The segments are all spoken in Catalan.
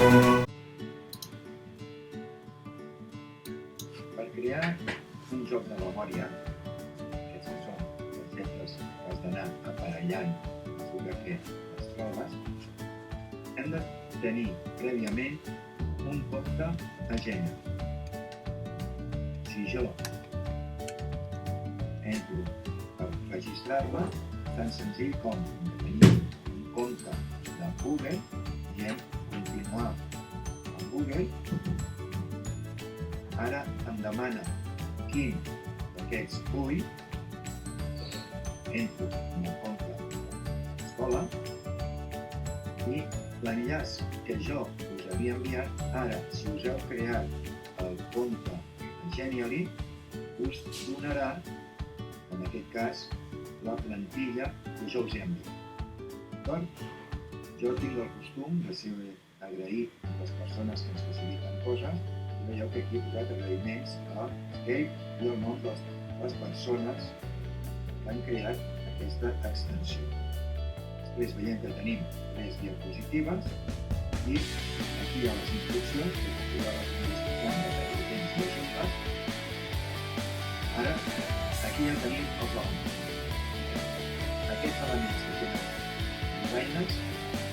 Per crear un joc de memòria, aquests que són les lletres que has d'anar aparellant sobre què les trobes, hem de tenir prèviament un compte a Genially. Si jo entro per registrar-me, tan senzill com tenir un compte de Google, diem continuar amb Google. Ara em demana quin d'aquests vull, entro en el compte de l'escola i l'enllaç que jo us havia enviat, ara, si us heu creat el compte de Genially, us donarà, en aquest cas, la plantilla que jo us he enviat. D'acord? Jo tinc el costum de ser agraït a les persones que ens faciliten coses, i veieu que aquí he posat agraïments a Escape i el nom de les persones que han creat aquesta extensió. Després veiem que tenim 3 diapositives i aquí hi ha les instruccions, que puc posar les instruccions de perdre temps i ajuntar. Ara, aquí ja tenim els elements. Aquests elements que tenen les eines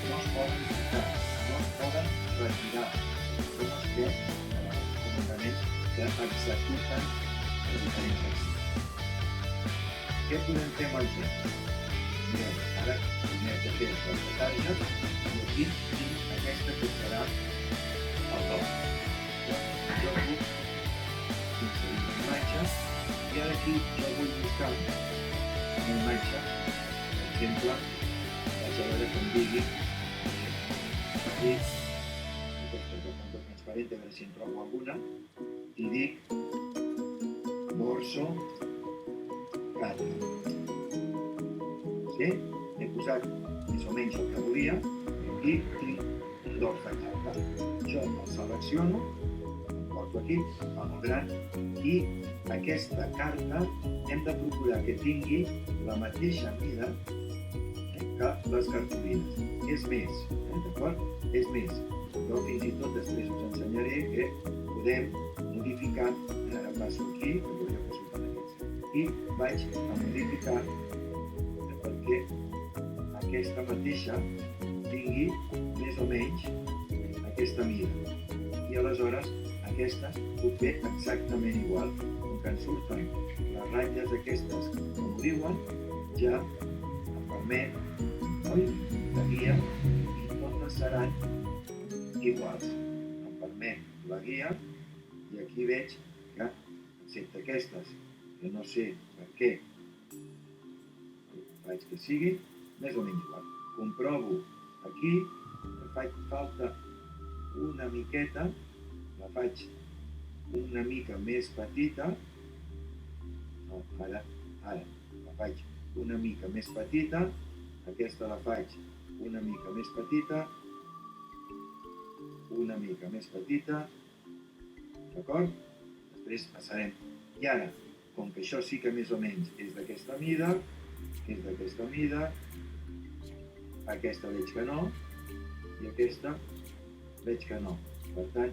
no es poden quitar, no es poden retirar. Són els comandaments que executen les diferents accions. Què podem fer amb el joc? Mireu, ara primer que fer les targes i aquí tinc aquesta que serà el dol. Jo puc inserir una imatge i ara aquí jo vull buscar una imatge, per exemple, vaig a veure que em digui aquí, aquesta que és transparent, a veure si en trobo alguna, i dic Morso Carta. Sí? He posat més o menys el que volia i aquí tinc un dors de carta. Jo el selecciono, el porto aquí, amb el gran, i aquesta carta hem de procurar que tingui la mateixa mida que les cartolines. És més, d'acord? És més. Jo fins i tot després us ensenyaré que podem modificar, ara passo aquí, que veieu que surten aquests, i vaig a modificar perquè aquesta mateixa tingui més o menys aquesta mida. I aleshores aquestes puc fer exactament igual. Com que en surten les ratlles aquestes que m'ho diuen, ja em permet la guia i totes seran iguals. Em permet la guia i aquí veig que, excepte aquestes, que no sé per què faig que sigui més o menys igual. Comprovo aquí que faig falta una miqueta, la faig una mica més petita, no, ara la faig una mica més petita, aquesta la faig una mica més petita, una mica més petita, d'acord? Després passarem. I ara, com que això sí que més o menys és d'aquesta mida, aquesta veig que no, i aquesta veig que no. Per tant,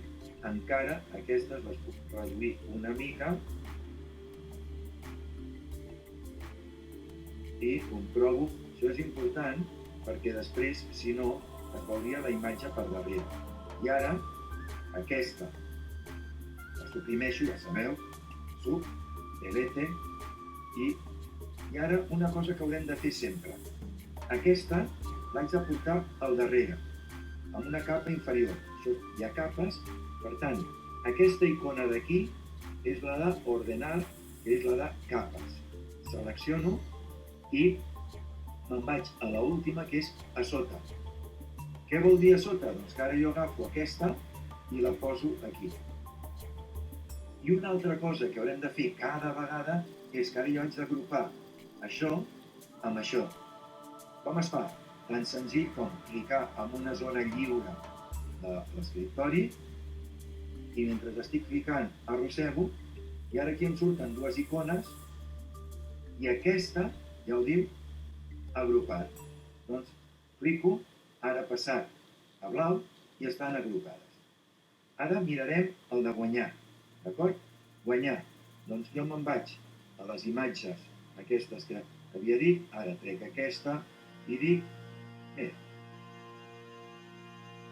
encara aquestes les puc reduir una mica i comprovo. Això és important perquè després, si no, es veuria la imatge per darrere. I ara, aquesta la suprimeixo, ja sabeu, sub, delete, i ara una cosa que haurem de fer sempre. Aquesta l'haig de portar al darrere, amb una capa inferior. Això, hi ha capes, per tant, aquesta icona d'aquí és la d'ordenar, que és la de capes. Selecciono i me'n vaig a l'última, que és a sota. Què vol dir a sota? Doncs que ara jo agafo aquesta i la poso aquí. I una altra cosa que haurem de fer cada vegada és que ara jo haig d'agrupar això amb això. Com es fa? Tan senzill com clicar en una zona lliure de l'escriptori i mentre estic clicant arrossego i ara aquí em surten dues icones i aquesta ja ho diu agrupat. Doncs clico, ara passat a blau i estan agrupades. Ara mirarem el de guanyar, d'acord? Guanyar. Doncs jo me'n vaig a les imatges aquestes que havia dit, ara trec aquesta i dic, bé,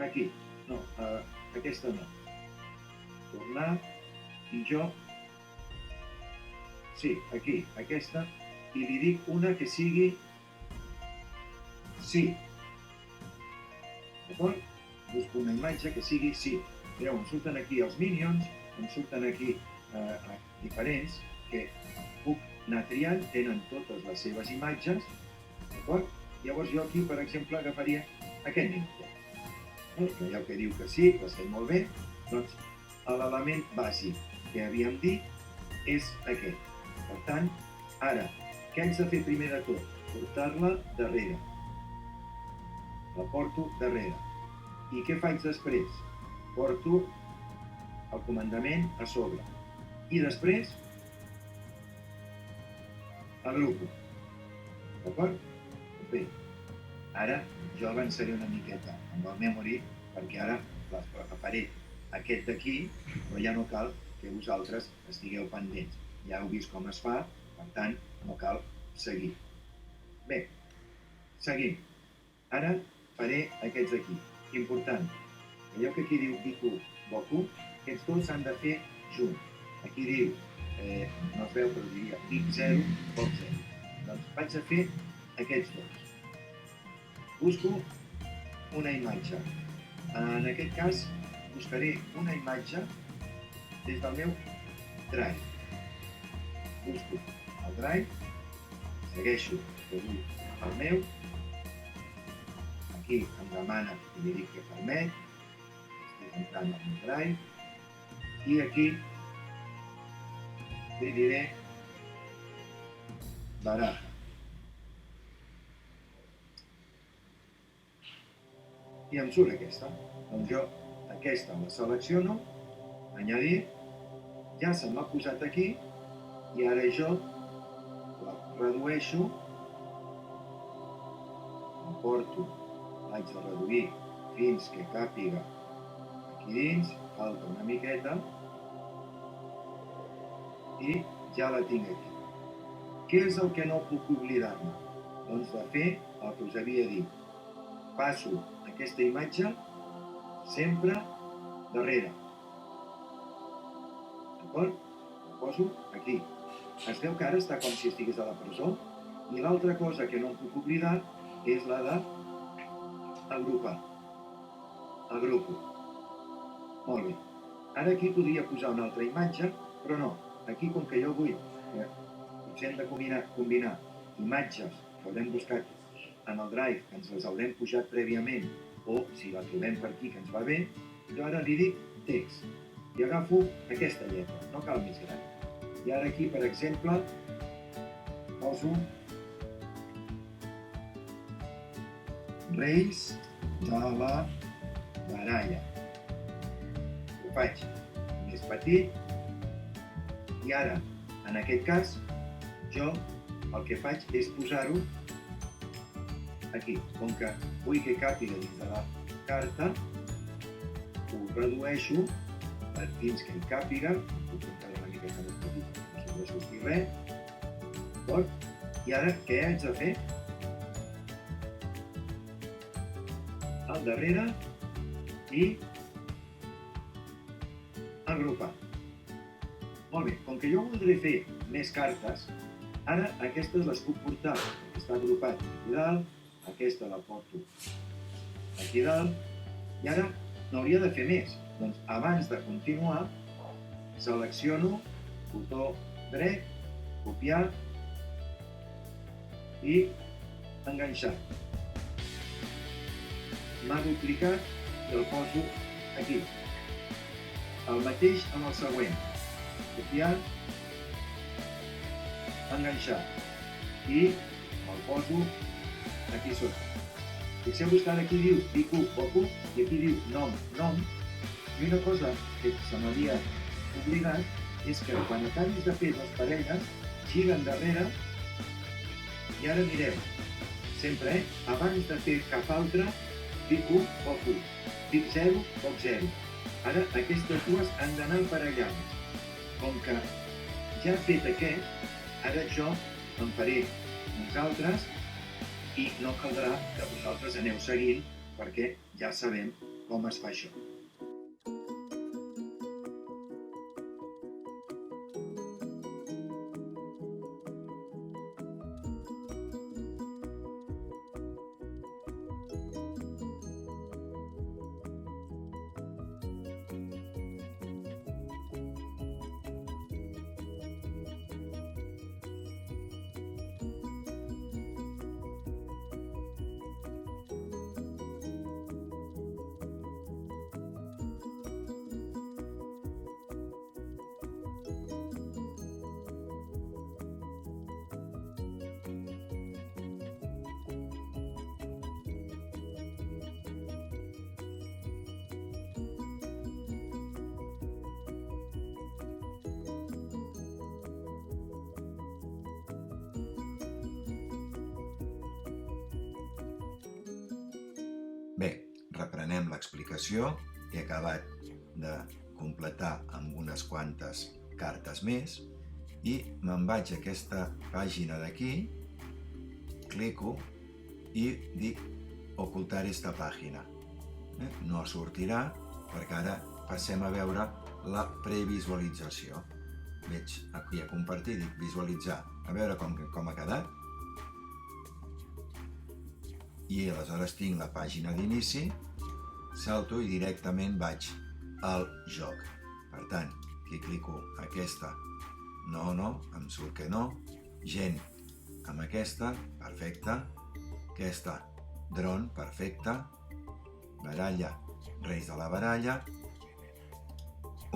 aquí, no, aquesta no. Tornar, i jo, sí, aquí, aquesta, i li dic una que sigui sí. D'acord? Busco una imatge que sigui sí. Mireu, em surten aquí els Minions, em surten aquí diferents que puc anar triant, tenen totes les seves imatges, d'acord? Llavors jo aquí, per exemple, agafaria aquest Minion. Veieu que diu que sí, que l'ha fet molt bé, doncs l'element bàsic que havíem dit és aquest. Per tant, ara, què haig de fer primer de tot? Portar-la darrere. La porto darrere. I què faig després? Porto el comandament a sobre. I després agrupo. D'acord? Bé, ara jo avançaré una miqueta amb el memory perquè ara faré aquest d'aquí, però ja no cal que vosaltres estigueu pendents. Ja heu vist com es fa, per tant, no cal seguir. Bé, seguim. Ara faré aquests d'aquí. Important, allò que aquí diu Biku Boku, aquests dos s'han de fer junts. Aquí diu, no es veu, però diria Big 0, Bob 0. Doncs vaig a fer aquests dos. Busco una imatge. En aquest cas, buscaré una imatge des del meu Drive. Busco el Drive, segueixo que vull el meu, aquí em demana que li dic que permet, estic entrant al meu Drive, i aquí li diré baraja. I em surt aquesta. Doncs jo aquesta la selecciono, añadir, ja se m'ha posat aquí, i ara jo la redueixo, la porto, l'haig de reduir fins que càpiga aquí dins, falta una miqueta, i ja la tinc aquí. Què és el que no puc oblidar-me? Doncs de fer el que us havia dit. Passo aquesta imatge sempre darrere. D'acord? La poso aquí. Es veu que ara està com si estigués a la presó, i l'altra cosa que no em puc oblidar és la de agrupar. Agrupo. Molt bé. Ara aquí podria posar una altra imatge, però no. Aquí, com que jo vull que potser hem de combinar imatges que haurem buscat en el Drive, que ens les haurem pujat prèviament, o si la trobem per aquí que ens va bé, jo ara li dic text i agafo aquesta lletra, no cal més gran. I ara aquí, per exemple, poso Reis de la baralla. Ho faig més petit i ara, en aquest cas, jo el que faig és posar-ho aquí. Com que vull que càpiga dins de la carta, ho redueixo fins que hi càpiga, puc encara una miqueta més petit, no sobresurti res, d'acord? I ara què haig de fer? Al darrere i agrupar. Molt bé, com que jo voldré fer més cartes, ara aquestes les puc portar, perquè està agrupat aquí dalt, aquesta la porto aquí dalt, i ara n'hauria de fer més. Doncs abans de continuar, selecciono, botó dret, copiar i enganxar. M'ha duplicat i el poso aquí. El mateix amb el següent. Copiar, enganxar i el poso aquí sota. Fixeu-vos que ara aquí diu Biku Boku i aquí diu nom. I una cosa que se m'havia oblidat és que quan acabis de fer les parelles, gira endarrere i ara mireu, sempre, abans de fer cap altre, Biku Boku. Dic 0, poc 0. Ara aquestes dues han d'anar aparellades. Com que ja he fet aquest, ara jo en faré uns altres i no caldrà que vosaltres aneu seguint perquè ja sabem com es fa això. Bé, reprenem l'explicació. He acabat de completar amb unes quantes cartes més i me'n vaig a aquesta pàgina d'aquí, clico i dic ocultar esta pàgina. No sortirà perquè ara passem a veure la previsualització. Veig aquí a compartir, dic visualitzar, a veure com ha quedat. I aleshores tinc la pàgina d'inici, salto i directament vaig al joc. Per tant, aquí clico aquesta, no, em surt que no, gent amb aquesta, perfecte, aquesta, dron, perfecte, baralla, reis de la baralla,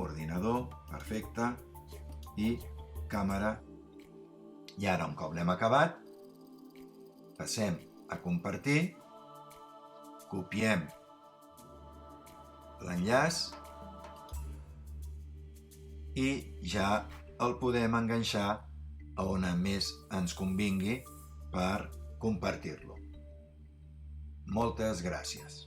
ordinador, perfecte, i càmera. I ara, un cop l'hem acabat, passem a compartir, copiem l'enllaç i ja el podem enganxar a on més ens convingui per compartir-lo. Moltes gràcies.